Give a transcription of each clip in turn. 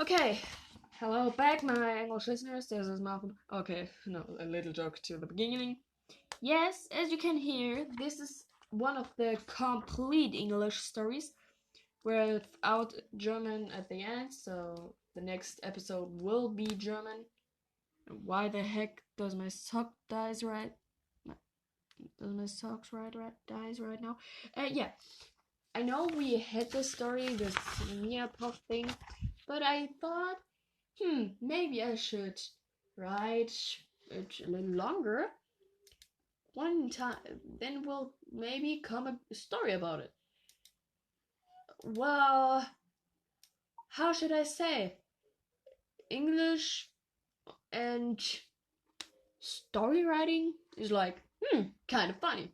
Okay, hello back, my English listeners. This is Malcolm. Okay, no, a little joke to the beginning. Yes, as you can hear, this is one of the complete English stories without German at the end, so the next episode will be German. Why the heck does my sock dies right? Does my socks dies right now? Yeah, I know we had this story, this Mia Puff thing, but I thought maybe I should write it a little longer. One time, then we'll maybe come a story about it. Well, how should I say? English and story writing is like, kind of funny.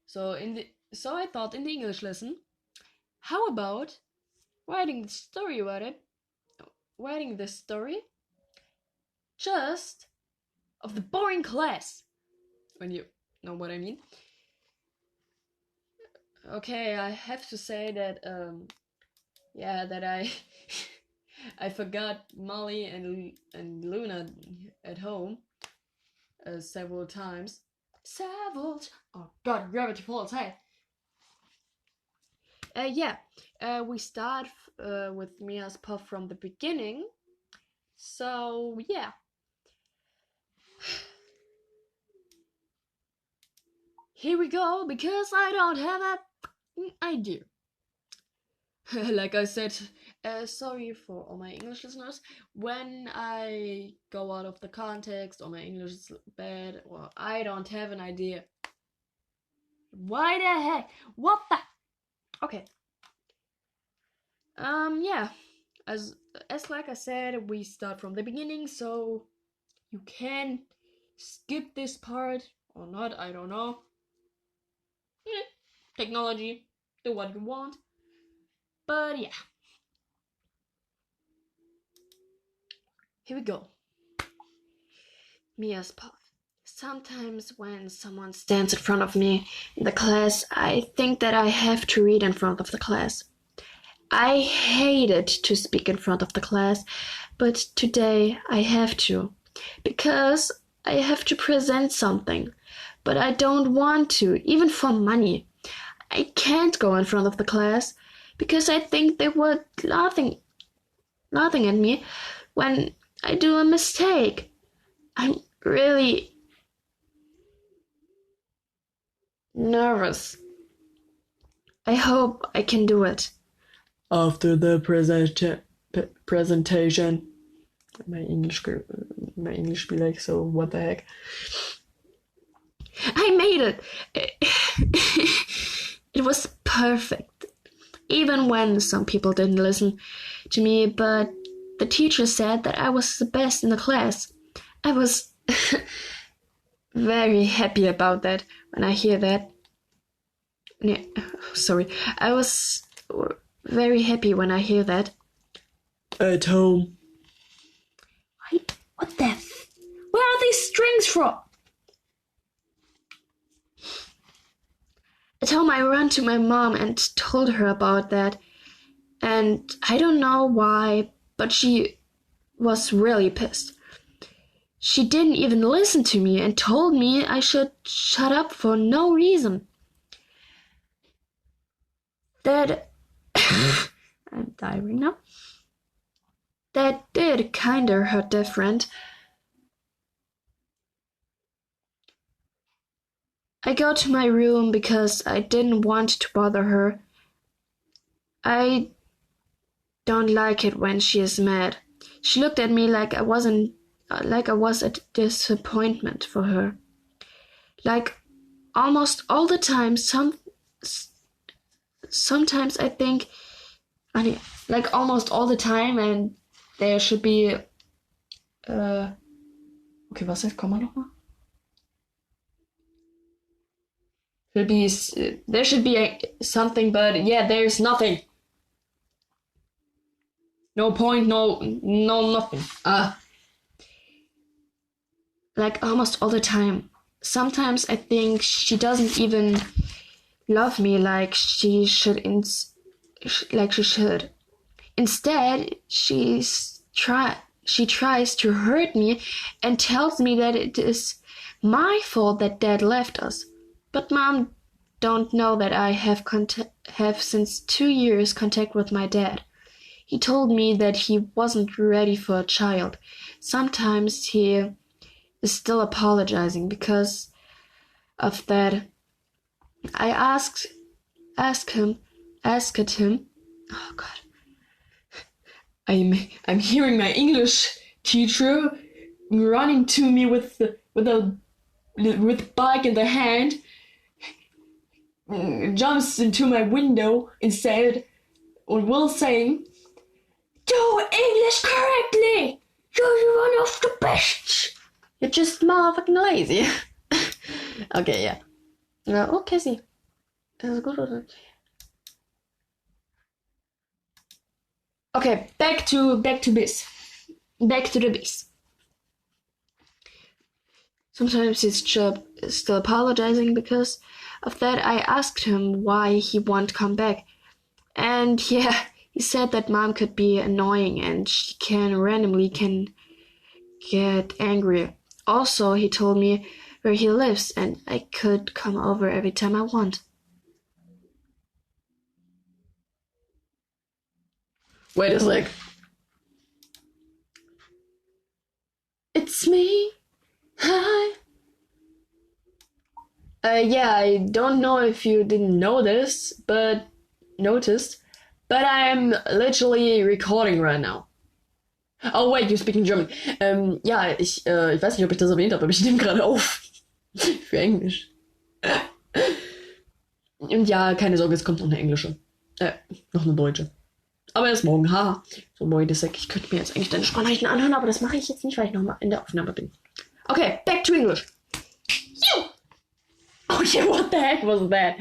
So I thought in the English lesson, how about writing the story about it? Writing the story just of the boring class. When you know what I mean. Okay, I have to say that that I I forgot Molly and Luna at home several times. Oh God, gravity falls. Hey. Yeah. We start with Mia's puff from the beginning. So yeah. Here we go, because I don't have an idea. Like I said, sorry for all my English listeners. When I go out of the context or my English is bad or I don't have an idea. Why the heck? What the? Okay. Yeah. As like I said, we start from the beginning, so you can skip this part or not. I don't know. Technology, do what you want. But yeah. Here we go. Mia's puff. Sometimes when someone stands in front of me in the class, I think that I have to read in front of the class. I hated to speak in front of the class, but today I have to, because I have to present something, but I don't want to, even for money. I can't go in front of the class because I think they were laughing at me when I do a mistake. I'm really nervous. I hope I can do it. After the presentation, my English be like, so what the heck? I made it. It was perfect. Even when some people didn't listen to me, but the teacher said that I was the best in the class. I was very happy about that when I hear that. Yeah, sorry. I was very happy when I hear that. At home. What the? Where are these strings from? At home, I ran to my mom and told her about that. And I don't know why, but she was really pissed. She didn't even listen to me and told me I should shut up for no reason. That I'm dying now. That did kinda hurt different. I go to my room because I didn't want to bother her. I don't like it when she is mad. She looked at me like I was a disappointment for her. Like almost all the time, sometimes I think, like almost all the time, and there should be, okay, was heißt Komma nochmal? There should be something, but yeah, there's nothing. No point, no nothing. Like almost all the time. Sometimes I think she doesn't even love me like she should. Instead, she tries to hurt me and tells me that it is my fault that Dad left us. But Mom don't know that I have since 2 years contact with my dad. He told me that he wasn't ready for a child. Sometimes he is still apologizing because of that. I asked him. Oh God, I'm hearing my English teacher running to me with bike in the hand, jumps into my window and will saying, "Do English correctly! You're one of the best! You're just motherfucking lazy." Okay, yeah. Oh, Cassie. Das ist gut, oder? Okay, back to biz. Back to the biz. Sometimes he's still apologizing because of that. I asked him why he won't come back. And yeah, he said that Mom could be annoying and she randomly get angry. Also, he told me where he lives and I could come over every time I want. Wait a sec. It's me. Hi. Yeah, I don't know if you didn't noticed, but I'm literally recording right now. Oh wait, you're speaking German. Ja, ich weiß nicht, ob ich das erwähnt habe, aber ich nehme gerade auf. Für Englisch. Und ja, keine Sorge, es kommt noch eine englische. Noch eine deutsche. Aber erst morgen, haha. So, boy, das ich könnte mir jetzt eigentlich deine Sprachnachrichten anhören, aber das mache ich jetzt nicht, weil ich nochmal in der Aufnahme bin. Okay, back to English. You! Oh yeah, what the heck was that?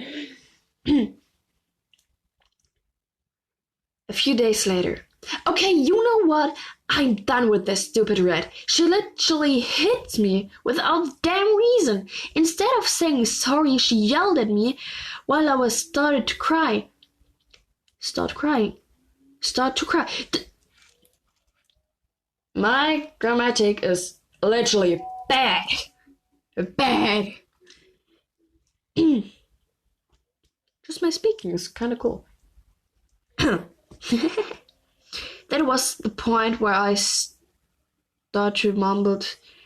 A few days later. Okay, you know what? I'm done with this stupid rat. She literally hit me without damn reason. Instead of saying sorry, she yelled at me while I was started to cry. Start to cry. My grammatic is literally bad. Bad. Just my speaking is kind of cool. That was the point where I started to mumble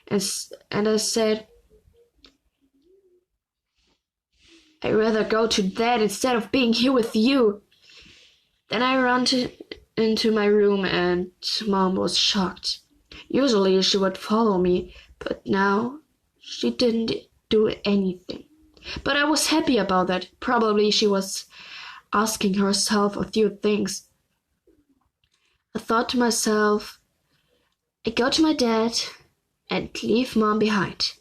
and I said, I'd rather go to Dad instead of being here with you. Then I ran into my room and Mom was shocked. Usually she would follow me, but now she didn't do anything. But I was happy about that. Probably she was asking herself a few things. I thought to myself, I go to my dad and leave Mom behind.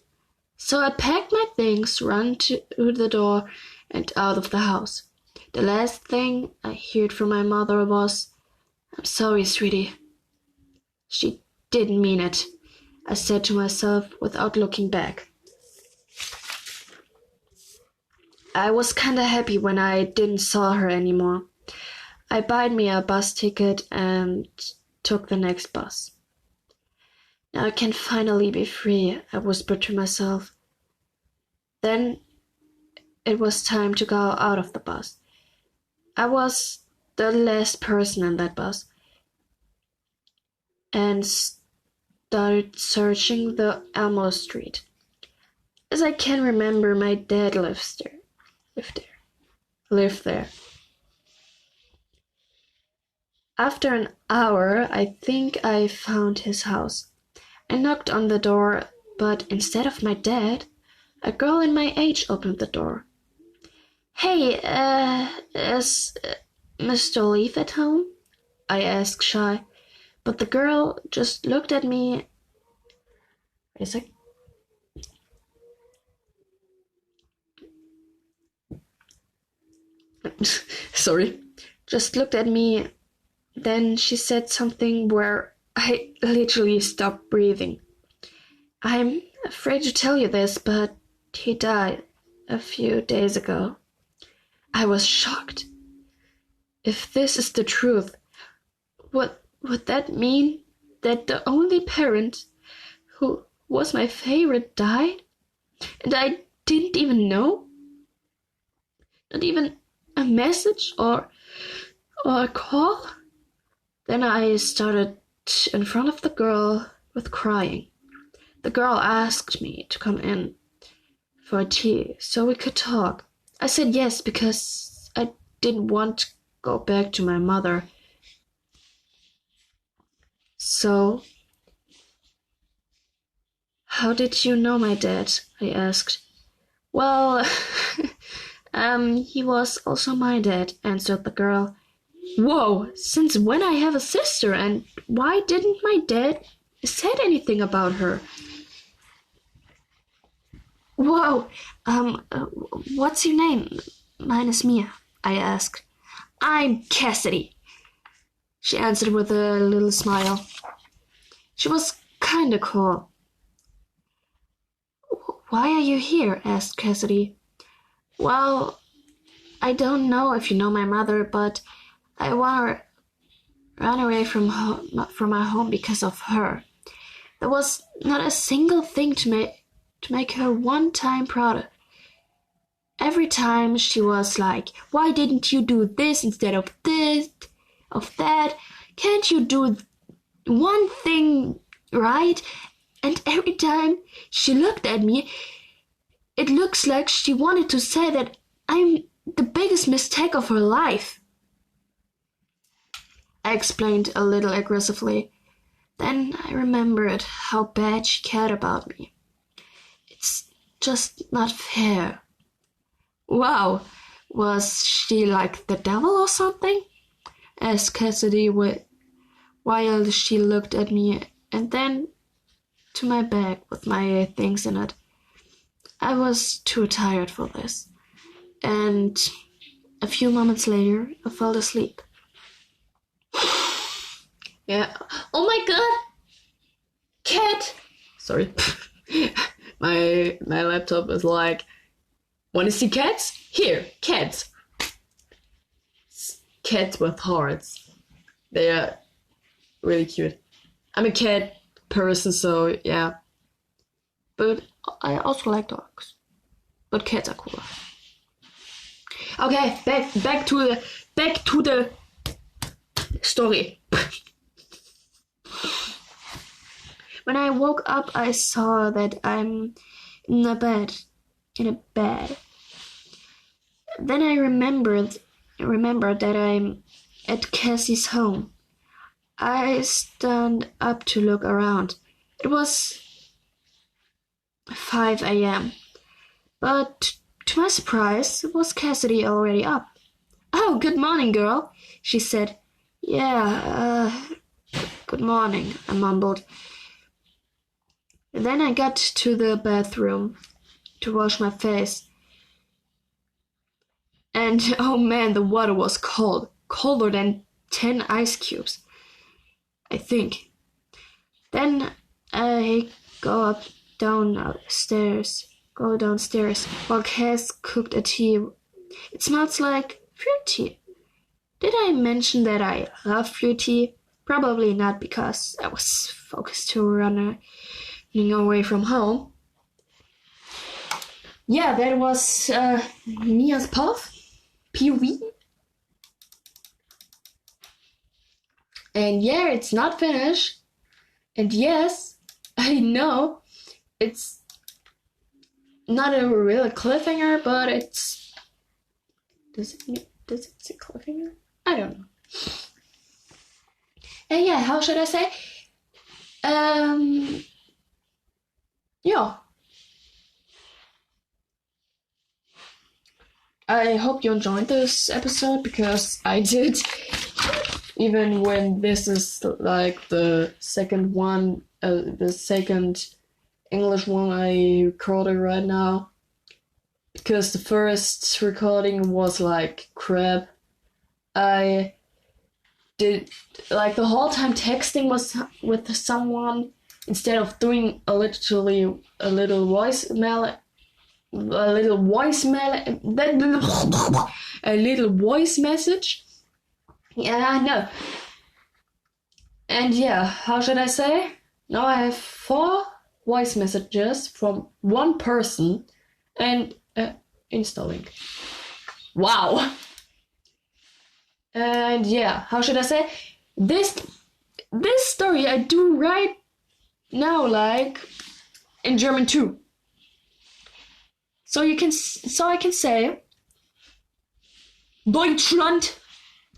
So I packed my things, ran to the door and out of the house. The last thing I heard from my mother was, I'm sorry, sweetie. She didn't mean it, I said to myself without looking back. I was kinda happy when I didn't saw her anymore. I bought me a bus ticket and took the next bus. Now I can finally be free, I whispered to myself. Then it was time to go out of the bus. I was the last person in that bus and started searching the Elmo Street. As I can remember, my dad lived there. After an hour, I think I found his house. I knocked on the door, but instead of my dad, a girl in my age opened the door. Hey, is Mr. Leaf at home? I asked shy, but the girl just looked at me. Wait a sec. Sorry. Just looked at me. Then she said something where I literally stopped breathing. I'm afraid to tell you this, but he died a few days ago. I was shocked. If this is the truth, Would that mean that the only parent who was my favorite died? And I didn't even know? Not even a message or a call? Then I started in front of the girl with crying. The girl asked me to come in for tea so we could talk. I said yes because I didn't want to go back to my mother. So, how did you know my dad? I asked. Well, he was also my dad, answered the girl. Whoa, since when I have a sister, and why didn't my dad said anything about her? Whoa, what's your name? Mine is Mia, I asked. I'm Cassidy, she answered with a little smile. She was kinda cool. Why are you here? Asked Cassidy. Well, I don't know if you know my mother, but I want to run away from my home because of her. There was not a single thing to make her one time proud. Every time she was like, why didn't you do this instead of this, of that? Can't you do one thing right? And every time she looked at me, it looks like she wanted to say that I'm the biggest mistake of her life. I explained a little aggressively. Then I remembered how bad she cared about me. It's just not fair. Wow, was she like the devil or something? Asked Cassidy while she looked at me and then to my bag with my things in it. I was too tired for this, and a few moments later I fell asleep. Yeah. Oh my god! Cat! Sorry. my laptop is like, wanna see cats? Here, cats. Cats with hearts. They are really cute. I'm a cat person, so yeah. But I also like dogs. But cats are cooler. Okay, back to the story. When I woke up, I saw that I'm in a bed. Then I remembered that I'm at Cassie's home. I stood up to look around. It was 5 a.m. But to my surprise, was Cassidy already up? Oh, good morning, girl, she said. Yeah, good morning, I mumbled. And then I got to the bathroom to wash my face. And oh man, the water was cold. Colder than 10 ice cubes, I think. Then I go downstairs while Cass cooked a tea. It smells like fruit tea. Did I mention that I love fruit tea? Probably not, because I was focused to running away from home. Yeah, that was Mia's Puff, POV. And yeah, it's not finished. And yes, I know it's not a real cliffhanger, but it's... Does it say cliffhanger? I don't know. And yeah, how should I say? Yeah. I hope you enjoyed this episode, because I did. Even when this is like the second one, the second English one I recorded right now. Because the first recording was like crap. I did like the whole time texting was with someone instead of doing a little voice message. Yeah, I know. And yeah, how should I say? Now I have 4 voice messages from one person and installing. Wow. And yeah, how should I say? This story I do right now, like in German too. So I can say Deutschland